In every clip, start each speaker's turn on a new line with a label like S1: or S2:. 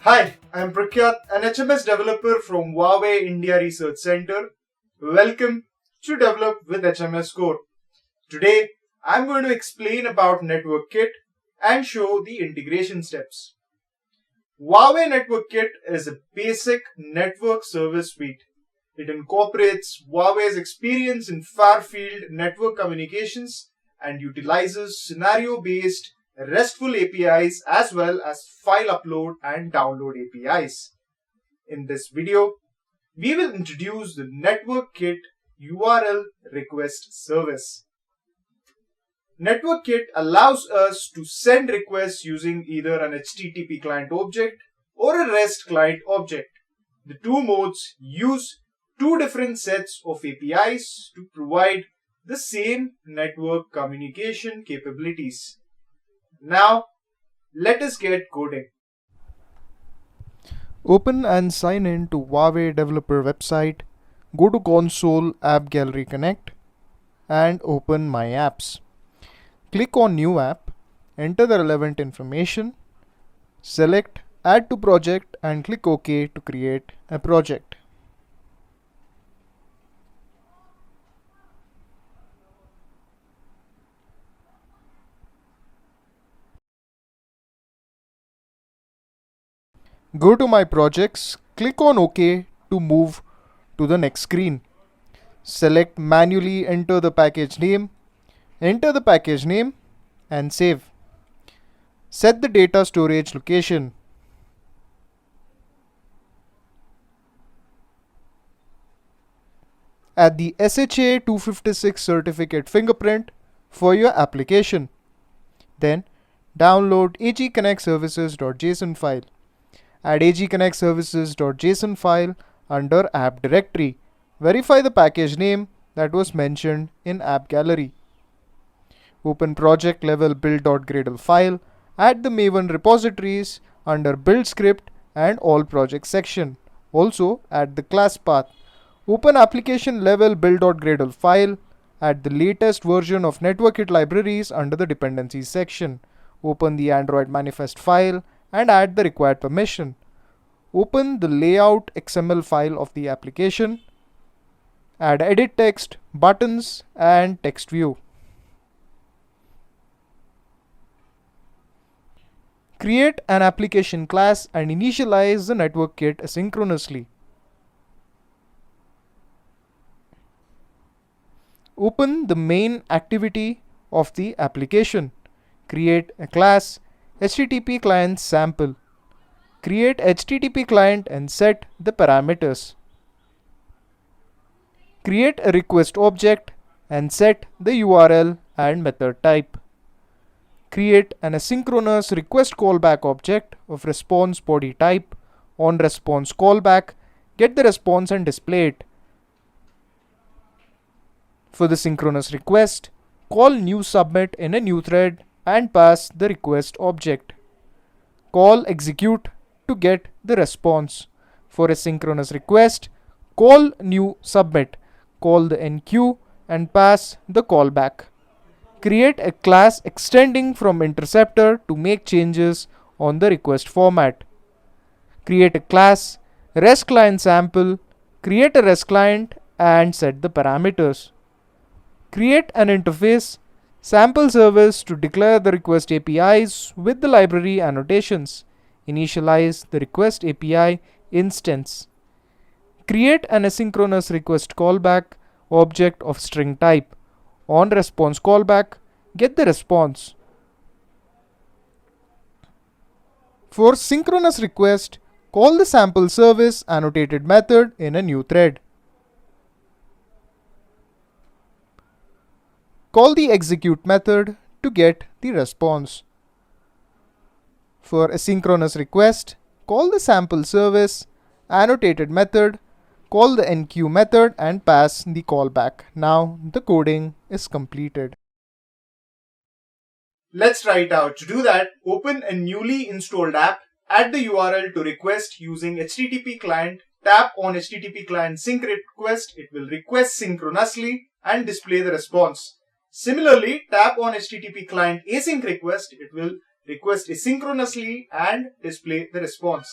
S1: Hi, I'm Prakyat, an HMS developer from Huawei India Research Center. Welcome to Develop with HMS Core. Today, I'm going to explain about Network Kit and show the integration steps. Huawei Network Kit is a basic network service suite. It incorporates Huawei's experience in far-field network communications and utilizes scenario-based RESTful APIs as well as file upload and download APIs. In this video, we will introduce the Network Kit URL request service. Network Kit allows us to send requests using either an HTTP client object or a REST client object. The two modes use two different sets of APIs to provide the same network communication capabilities. Now, let us get coding.
S2: Open and sign in to Huawei developer website. Go to Console App Gallery Connect and open My Apps. Click on New App, enter the relevant information, select Add to Project and click OK to create a project. Go to My Projects, click on OK to move to the next screen. Select Manually enter the package name, enter the package name and save. Set the data storage location. Add the SHA 256 certificate fingerprint for your application. Then download agconnectservices.json file. Add agconnectservices.json file under app directory. Verify the package name that was mentioned in app gallery. Open project level build.gradle file. Add the Maven repositories under build script and all projects section. Also add the class path. Open application level build.gradle file. Add the latest version of NetworkKit libraries under the dependencies section. Open the Android manifest file and add the required permission. Open the layout XML file of the application. Add edit text, buttons and text view. Create an application class and initialize the network kit asynchronously. Open the main activity of the application. Create a class HTTP client sample. Create HTTP client and set the parameters. Create a request object and set the URL and method type. Create an asynchronous request callback object of response body type. On response callback, get the response and display it. For the synchronous request, call new submit in a new thread and pass the request object. Call execute to get the response. For a synchronous request, call new submit, call the enqueue and pass the callback. Create a class extending from interceptor to make changes on the request format. Create a class REST client sample, create a REST client and set the parameters. Create an interface sample service to declare the request APIs with the library annotations. Initialize the request API instance. Create an asynchronous request callback object of string type. On response callback, get the response. For synchronous request, call the sample service annotated method in a new thread. Call the execute method to get the response. For asynchronous request, call the sample service annotated method, call the enqueue method and pass the callback. Now the coding is completed.
S1: Let's try it out. To do that, open a newly installed app, add the URL to request using HTTP client, tap on HTTP client sync request, it will request synchronously and display the response. Similarly, tap on HTTP client async request, it will request asynchronously and display the response.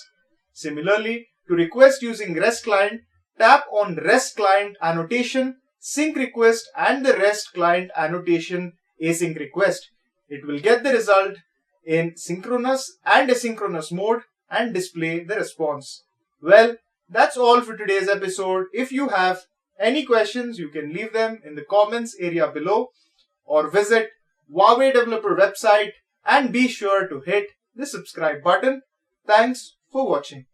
S1: Similarly, to request using REST client, tap on REST client annotation, sync request and the REST client annotation async request. It will get the result in synchronous and asynchronous mode and display the response. Well, that's all for today's episode. If you have any questions, you can leave them in the comments area below or visit Huawei developer website and be sure to hit the subscribe button. Thanks for watching.